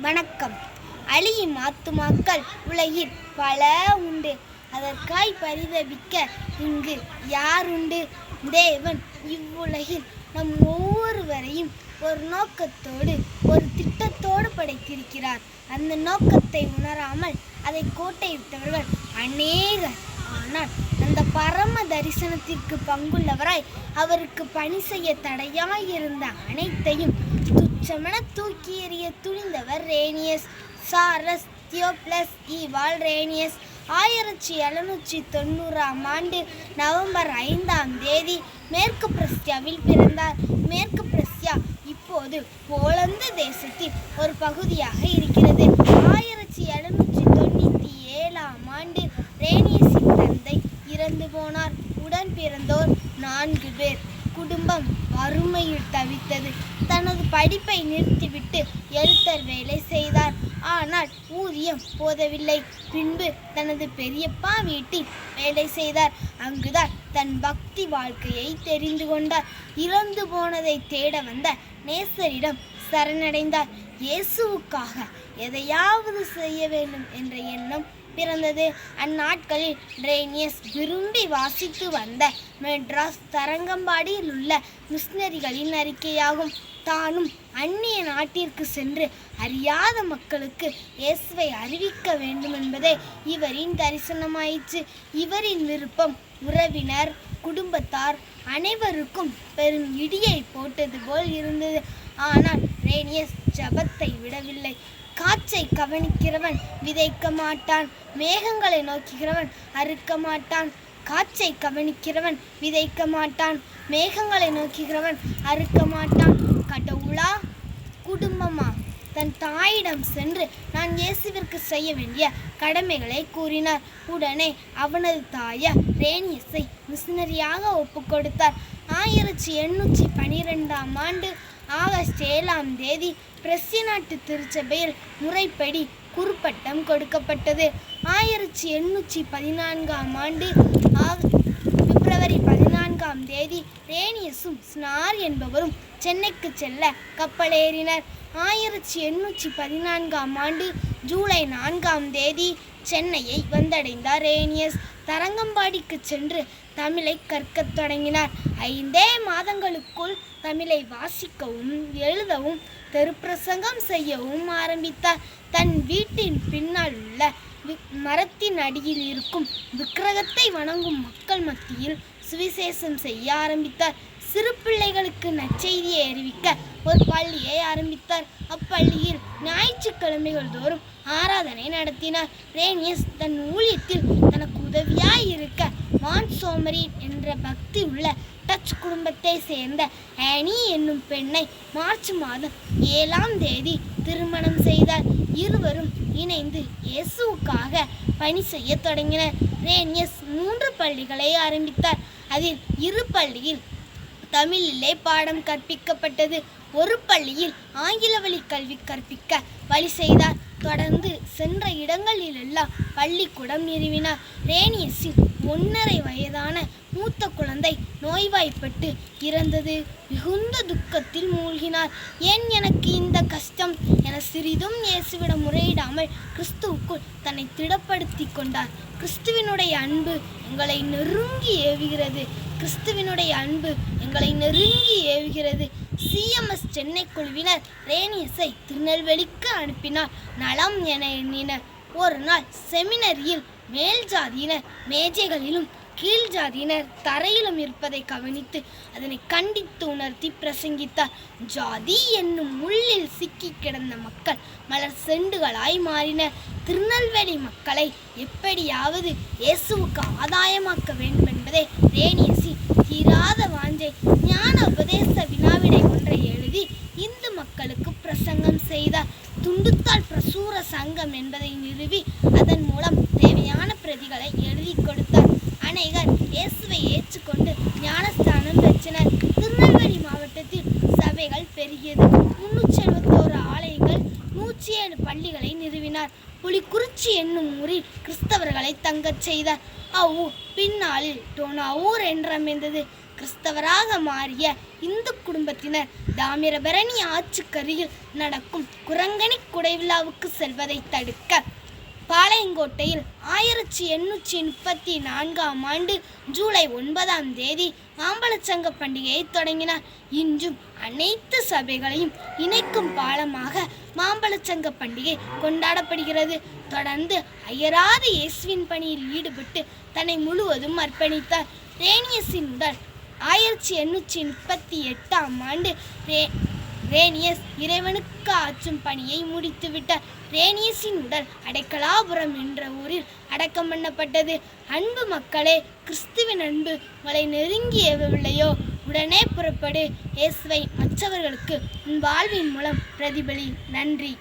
வணக்கம். அழியும் ஆத்துமாக்கள் உலகில் பல உண்டு, அதற்காய் பரிதபிக்க இங்கு யாருண்டு? தேவன் இவ்வுலகில் நம் ஒவ்வொருவரையும் ஒரு நோக்கத்தோடு, ஒரு திட்டத்தோடு படைத்திருக்கிறார். அந்த நோக்கத்தை உணராமல் அதை கோட்டையிட்டவர்கள் அநேகர். ஆனால் அந்த பரம தரிசனத்திற்கு பங்குள்ளவராய் அவருக்கு பணி செய்ய தடையாயிருந்த அனைத்தையும் துச்சமென தூக்கி எறிய துணிந்தவர் ரேனியஸ். சாரஸ் தியோப்ளஸ் ஈவால் ரேனியஸ் 1790ஆம் ஆண்டு நவம்பர் 5ஆம் தேதி மேற்கு பிரஸ்யாவில் பிறந்தார். மேற்கு பிரஸ்யா இப்போது போலந்து தேசத்தின் ஒரு பகுதியாக இருக்கிறது. 1797ஆம் ஆண்டு ரேனியஸின் தந்தை இறந்து போனார். உடன் பிறந்தோர் 4 பேர். குடும்பம் வறுமையில் தவித்தது. தனது படிப்பை நிறுத்திவிட்டு எழுத்தர் வேலை செய்தார். ஆனால் ஊதியம் போதவில்லை. பின்பு தனது பெரியப்பா வீட்டில் வேலை செய்தார். அங்குதான் தன் பக்தி வாழ்க்கையை தெரிந்து கொண்டார். இறந்து போனதை தேட வந்த நேசரிடம் சரணடைந்தார். இயேசுவுக்காக எதையாவது செய்ய வேண்டும் என்ற எண்ணம் பிறந்தது. அந்நாட்களில் ரேனியஸ் விரும்பி வாசித்து வந்த மெட்ராஸ் தரங்கம்பாடியில் உள்ள மிஷனரிகளின் அறிக்கையாகும். தானும் அந்நிய நாட்டிற்கு சென்று அறியாத மக்களுக்கு இயேசுவை அறிவிக்க வேண்டும் என்பதே இவரின் தரிசனமாயிற்று. இவரின் விருப்பம் உறவினர், குடும்பத்தார் அனைவருக்கும் பெரும் இடியை போட்டது போல் இருந்தது. ஆனால் ரேனியஸ் ஜபத்தை விடவில்லை. காற்றை கவனிக்கிறவன் விதைக்க மாட்டான், மேகங்களை நோக்குகிறவன் அறுக்க மாட்டான். காற்றை கவனிக்கிறவன் விதைக்க மாட்டான், மேகங்களை நோக்குகிறவன் அறுக்க மாட்டான். கடவுளா குடும்பமா? தன் தாயிடம் சென்று நான் இயேசுவிற்கு செய்ய வேண்டிய கடமைகளை கூறினார். உடனே அவனது தாயார் ரேனியஸை மிஷனரியாக ஒப்பு கொடுத்தார். 1812ஆம் ஆண்டு ஆகஸ்ட் 7ஆம் தேதி பிரஸ்ய நாட்டு திருச்சபையில் முறைப்படி குருப்பட்டம் கொடுக்கப்பட்டது. 1814ஆம் ஆண்டு பிப்ரவரி 14ஆம் தேதி ரேனியஸும் ஸ்னார் என்பவரும் சென்னைக்கு செல்ல கப்பலேறினர். 1814ஆம் ஆண்டு ஜூலை 4ஆம் தேதி சென்னையை வந்தடைந்தார் ரேனியஸ். தரங்கம்பாடிக்கு சென்று தமிழை கற்கத் தொடங்கினார். 5 மாதங்களுக்குள் தமிழை வாசிக்கவும் எழுதவும் தெருப்பிரசங்கம் செய்யவும் ஆரம்பித்தார். தன் வீட்டின் பின்னால் உள்ள மரத்தின் அடியில் இருக்கும் விக்கிரகத்தை வணங்கும் மக்கள் மத்தியில் சுவிசேஷம் செய்ய ஆரம்பித்தார். சிறு பிள்ளைகளுக்கு நற்செய்தியை அறிவிக்க ஒரு பள்ளியை ஆரம்பித்தார். அப்பள்ளியில் ஞாயிற்றுக்கிழமைகள் தோறும் ஆராதனை நடத்தினார். ரேனியஸ் தன் ஊழியத்தில் தனக்கு உதவியாய் இருக்க மான்சோமரின் என்ற பக்தி உள்ள டச் குடும்பத்தை சேர்ந்த ஆனி என்னும் பெண்ணை மார்ச் மாதம் 7ஆம் தேதி திருமணம் செய்தார். இருவரும் இணைந்து இயேசுவுக்காக பணி செய்ய தொடங்கினர். ரேனியஸ் 3 பள்ளிகளை ஆரம்பித்தார். அதில் 2 பள்ளியில் தமிழிலே பாடம் கற்பிக்கப்பட்டது. ஒரு பள்ளியில் ஆங்கில வழி கல்வி கற்பிக்க வழி செய்தார். தொடர்ந்து சென்ற இடங்களிலெல்லாம் பள்ளிக்கூடம் நிறுவினார். ரேனியஸின் 1½ வயதான மூத்த குழந்தை நோய்வாய்ப்பட்டு இறந்தது. மிகுந்த துக்கத்தில் மூழ்கினார். ஏன் எனக்கு இந்த கஷ்டம் என சிறிதும் இயேசுவிடம் முறையிடாமல் கிறிஸ்துவுக்குள் தன்னை திடப்படுத்தி கொண்டார். கிறிஸ்துவினுடைய அன்பு எங்களை நெருங்கி ஏவுகிறது. கிறிஸ்துவினுடைய அன்பு எங்களை நெருங்கி ஏவுகிறது. CMS சென்னை குழுவினர் ரேனியஸை திருநெல்வேலிக்கு அனுப்பினார். நலம் என எண்ணினர். ஒரு நாள் செமினரியில் மேல் ஜாதியினர் மேஜைகளிலும் கீழ் ஜாதியினர் தரையிலும் இருப்பதை கவனித்து அதனை கண்டித்து உணர்த்தி பிரசங்கித்தார். ஜாதி என்னும் முள்ளில் சிக்கி கிடந்த மக்கள் மலர் செண்டுகளாய் மாறினர். திருநெல்வேலி மக்களை எப்படியாவது இயேசுவுக்கு ஆதாயமாக்க வேண்டும் என்பதே ரேனியஸின் தீராத வாஞ்சை. ஞான உபதேச வினாவிடை ஒன்றை எழுதி இந்து மக்களுக்கு பிரசங்கம் செய்தார். துண்டுத்தாள் பிரசுர சங்கம் என்பதை நிறுவி அதன் மூலம் தேவையான பிரதிகளை எழுதி கொடுத்தார். அநேகர் இயேசுவை ஏற்றுக்கொண்டு ஞானஸ்தானம் பெற்றனர். திருநெல்வேலி மாவட்டத்தில் சபைகள் பெருகியது. 371 ஆலயங்கள், 107 பள்ளிகளை நிறுவினார். புலிக்குறிச்சி என்னும் ஊரில் கிறிஸ்தவர்களை தங்கச் செய்தார். அவ்வூர் பின்னாளில் டோனாவூர் என்றமைந்தது. கிறிஸ்தவராக மாறிய இந்து குடும்பத்தினர் தாமிரபரணி ஆற்றுக்கரையில் நடக்கும் குரங்கணி குடைவிழாவுக்கு செல்வதை தடுக்க பாளையங்கோட்டையில் 1834ஆம் ஆண்டு ஜூலை 9ஆம் தேதி மாம்பழச்சங்க பண்டிகையை தொடங்கினார். இன்றும் அனைத்து சபைகளையும் இணைக்கும் பாலமாக மாம்பழச்சங்க பண்டிகை கொண்டாடப்படுகிறது. தொடர்ந்து அயராது இயேசுவின் பணியில் ஈடுபட்டு தன்னை முழுவதும் அர்ப்பணித்தார். ரேனியஸின் உடல் 1838ஆம் ஆண்டு ரேனியஸ் இறைவனுக்கு ஆற்றும் பணியை முடித்துவிட்டார். ரேனியஸின் உடல் அடைக்கலாபுரம் என்ற ஊரில் அடக்கம் பண்ணப்பட்டது. அன்பு மக்களே, கிறிஸ்துவின் அன்பு உங்களை நெருங்கியவில்லையோ உடனே புறப்படு. இயேசுவை மற்றவர்களுக்கு உன் வாழ்வின் மூலம் பிரதிபலி. நன்றி.